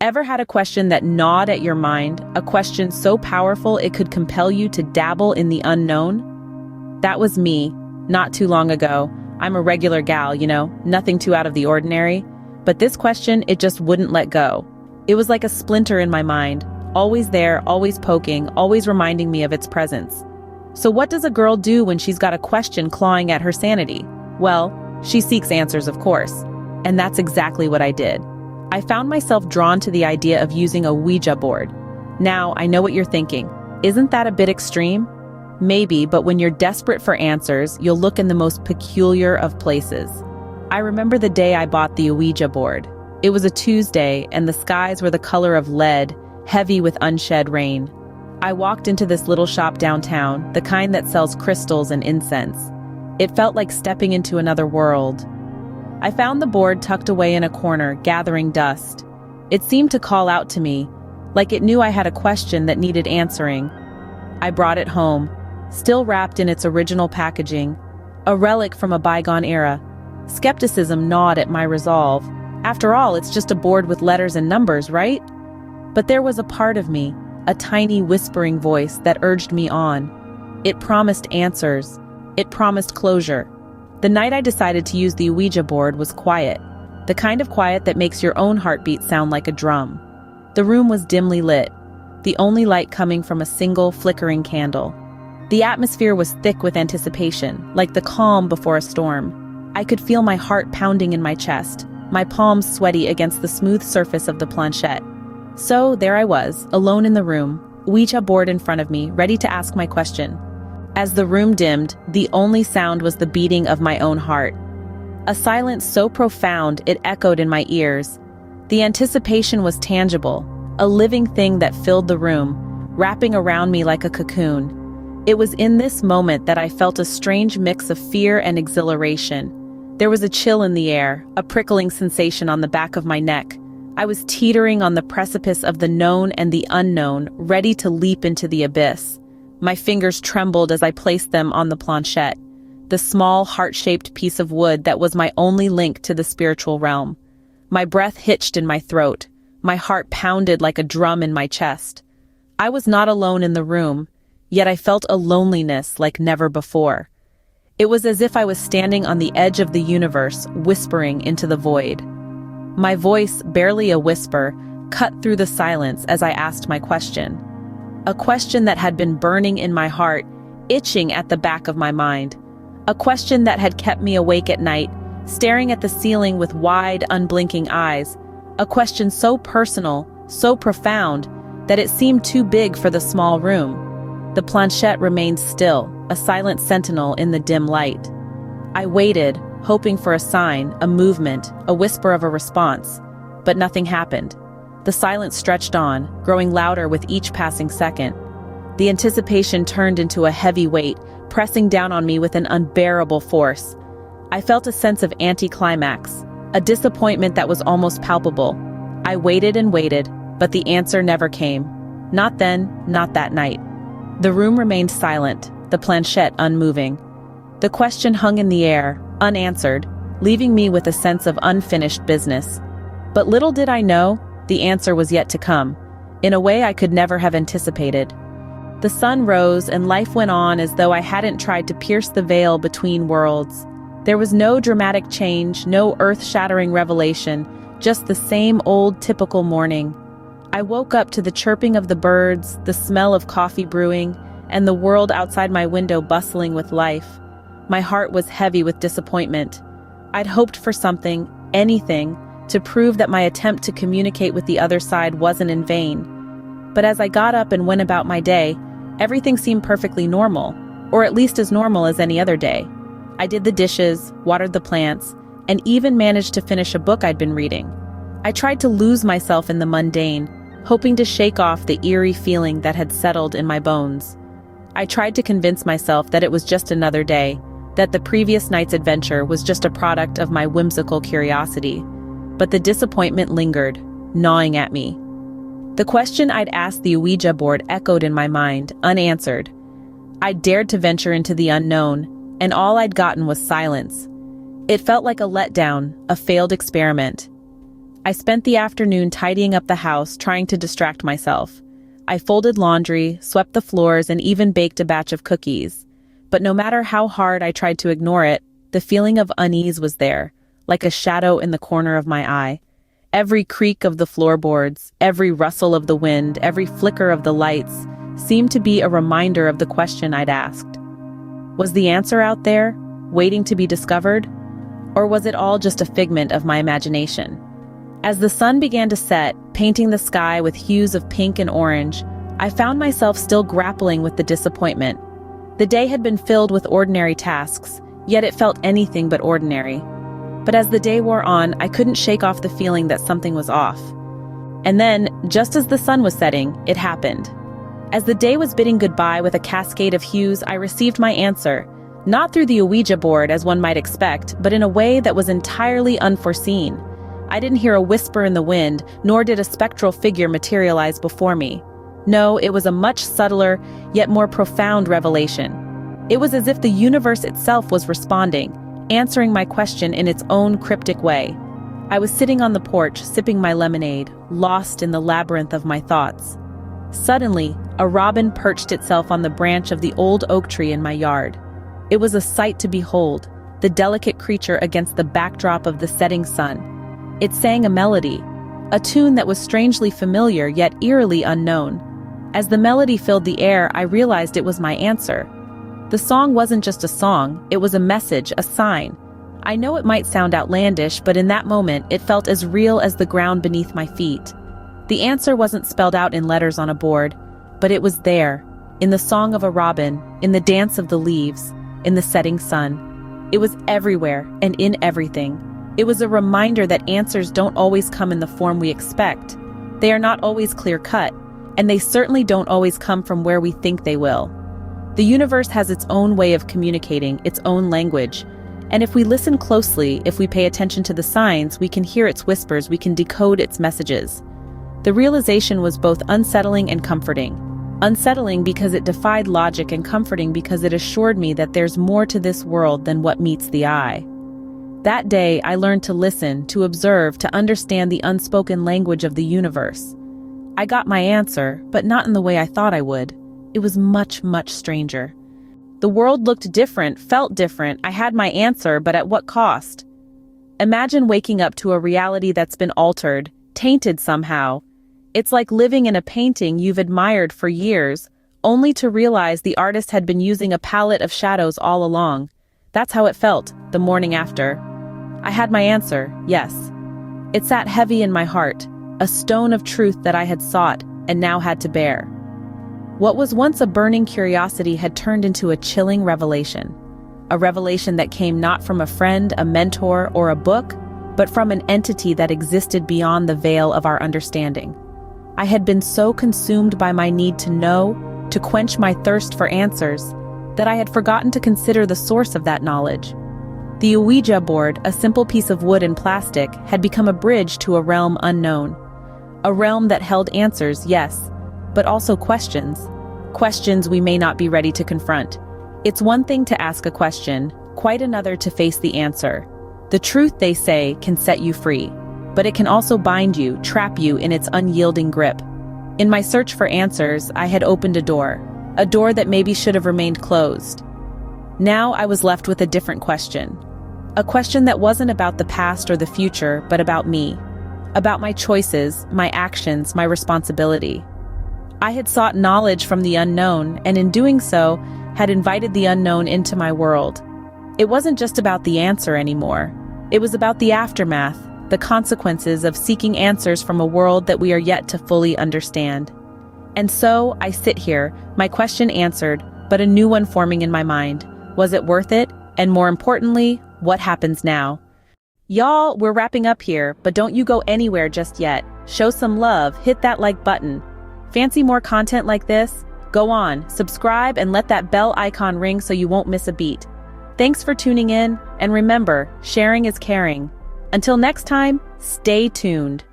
Ever had a question that gnawed at your mind, a question so powerful it could compel you to dabble in the unknown? That was me, not too long ago. I'm a regular gal, nothing too out of the ordinary. But this question, it just wouldn't let go. It was like a splinter in my mind, always there, always poking, always reminding me of its presence. So what does a girl do when she's got a question clawing at her sanity? Well, she seeks answers, of course. And that's exactly what I did. I found myself drawn to the idea of using a Ouija board. Now, I know what you're thinking. Isn't that a bit extreme? Maybe, but when you're desperate for answers, you'll look in the most peculiar of places. I remember the day I bought the Ouija board. It was a Tuesday, and the skies were the color of lead, heavy with unshed rain. I walked into this little shop downtown, the kind that sells crystals and incense. It felt like stepping into another world. I found the board tucked away in a corner, gathering dust. It seemed to call out to me, like it knew I had a question that needed answering. I brought it home, still wrapped in its original packaging, a relic from a bygone era. Skepticism gnawed at my resolve. After all, it's just a board with letters and numbers, right? But there was a part of me, a tiny whispering voice that urged me on. It promised answers. It promised closure. The night I decided to use the Ouija board was quiet, the kind of quiet that makes your own heartbeat sound like a drum. The room was dimly lit, the only light coming from a single flickering candle. The atmosphere was thick with anticipation, like the calm before a storm. I could feel my heart pounding in my chest, my palms sweaty against the smooth surface of the planchette. So there I was, alone in the room, Ouija board in front of me, ready to ask my question. As the room dimmed, the only sound was the beating of my own heart. A silence so profound it echoed in my ears. The anticipation was tangible, a living thing that filled the room, wrapping around me like a cocoon. It was in this moment that I felt a strange mix of fear and exhilaration. There was a chill in the air, a prickling sensation on the back of my neck. I was teetering on the precipice of the known and the unknown, ready to leap into the abyss. My fingers trembled as I placed them on the planchette, the small heart-shaped piece of wood that was my only link to the spiritual realm. My breath hitched in my throat. My heart pounded like a drum in my chest. I was not alone in the room, yet I felt a loneliness like never before. It was as if I was standing on the edge of the universe, whispering into the void. My voice, barely a whisper, cut through the silence as I asked my question. A question that had been burning in my heart, itching at the back of my mind. A question that had kept me awake at night, staring at the ceiling with wide, unblinking eyes. A question so personal, so profound, that it seemed too big for the small room. The planchette remained still, a silent sentinel in the dim light. I waited, hoping for a sign, a movement, a whisper of a response. But nothing happened. The silence stretched on, growing louder with each passing second. The anticipation turned into a heavy weight, pressing down on me with an unbearable force. I felt a sense of anticlimax, a disappointment that was almost palpable. I waited and waited, but the answer never came. Not then, not that night. The room remained silent, the planchette unmoving. The question hung in the air, unanswered, leaving me with a sense of unfinished business. But little did I know, the answer was yet to come, in a way I could never have anticipated. The sun rose and life went on as though I hadn't tried to pierce the veil between worlds. There was no dramatic change, no earth-shattering revelation, just the same old typical morning. I woke up to the chirping of the birds, the smell of coffee brewing, and the world outside my window bustling with life. My heart was heavy with disappointment. I'd hoped for something, anything, to prove that my attempt to communicate with the other side wasn't in vain. But as I got up and went about my day, everything seemed perfectly normal, or at least as normal as any other day. I did the dishes, watered the plants, and even managed to finish a book I'd been reading. I tried to lose myself in the mundane, hoping to shake off the eerie feeling that had settled in my bones. I tried to convince myself that it was just another day, that the previous night's adventure was just a product of my whimsical curiosity. But the disappointment lingered, gnawing at me. The question I'd asked the Ouija board echoed in my mind, unanswered. I'd dared to venture into the unknown, and all I'd gotten was silence. It felt like a letdown, a failed experiment. I spent the afternoon tidying up the house, trying to distract myself. I folded laundry, swept the floors, and even baked a batch of cookies. But no matter how hard I tried to ignore it, the feeling of unease was there, like a shadow in the corner of my eye. Every creak of the floorboards, every rustle of the wind, every flicker of the lights seemed to be a reminder of the question I'd asked. Was the answer out there, waiting to be discovered? Or was it all just a figment of my imagination? As the sun began to set, painting the sky with hues of pink and orange, I found myself still grappling with the disappointment. The day had been filled with ordinary tasks, yet it felt anything but ordinary. But as the day wore on, I couldn't shake off the feeling that something was off. And then, just as the sun was setting, it happened. As the day was bidding goodbye with a cascade of hues, I received my answer, not through the Ouija board as one might expect, but in a way that was entirely unforeseen. I didn't hear a whisper in the wind, nor did a spectral figure materialize before me. No, it was a much subtler, yet more profound revelation. It was as if the universe itself was responding, answering my question in its own cryptic way. I was sitting on the porch, sipping my lemonade, lost in the labyrinth of my thoughts. Suddenly, a robin perched itself on the branch of the old oak tree in my yard. It was a sight to behold, the delicate creature against the backdrop of the setting sun. It sang a melody, a tune that was strangely familiar yet eerily unknown. As the melody filled the air, I realized it was my answer. The song wasn't just a song, it was a message, a sign. I know it might sound outlandish, but in that moment, it felt as real as the ground beneath my feet. The answer wasn't spelled out in letters on a board, but it was there, in the song of a robin, in the dance of the leaves, in the setting sun. It was everywhere and in everything. It was a reminder that answers don't always come in the form we expect. They are not always clear-cut, and they certainly don't always come from where we think they will. The universe has its own way of communicating, its own language, and if we listen closely, if we pay attention to the signs, we can hear its whispers, we can decode its messages. The realization was both unsettling and comforting. Unsettling because it defied logic, and comforting because it assured me that there's more to this world than what meets the eye. That day, I learned to listen, to observe, to understand the unspoken language of the universe. I got my answer, but not in the way I thought I would. It was much, much stranger. The world looked different, felt different. I had my answer, but at what cost? Imagine waking up to a reality that's been altered, tainted somehow. It's like living in a painting you've admired for years, only to realize the artist had been using a palette of shadows all along. That's how it felt, the morning after. I had my answer, yes. It sat heavy in my heart, a stone of truth that I had sought and now had to bear. What was once a burning curiosity had turned into a chilling revelation. A revelation that came not from a friend, a mentor, or a book, but from an entity that existed beyond the veil of our understanding. I had been so consumed by my need to know, to quench my thirst for answers, that I had forgotten to consider the source of that knowledge. The Ouija board, a simple piece of wood and plastic, had become a bridge to a realm unknown. A realm that held answers, yes, but also questions. Questions we may not be ready to confront. It's one thing to ask a question, quite another to face the answer. The truth, they say, can set you free, but it can also bind you, trap you in its unyielding grip. In my search for answers, I had opened a door that maybe should have remained closed. Now I was left with a different question. A question that wasn't about the past or the future, but about me. About my choices, my actions, my responsibility. I had sought knowledge from the unknown, and in doing so, had invited the unknown into my world. It wasn't just about the answer anymore. It was about the aftermath, the consequences of seeking answers from a world that we are yet to fully understand. And so, I sit here, my question answered, but a new one forming in my mind. Was it worth it? And more importantly, what happens now? Y'all, we're wrapping up here, but don't you go anywhere just yet. Show some love, hit that like button. Fancy more content like this? Go on, subscribe and let that bell icon ring so you won't miss a beat. Thanks for tuning in, and remember, sharing is caring. Until next time, stay tuned.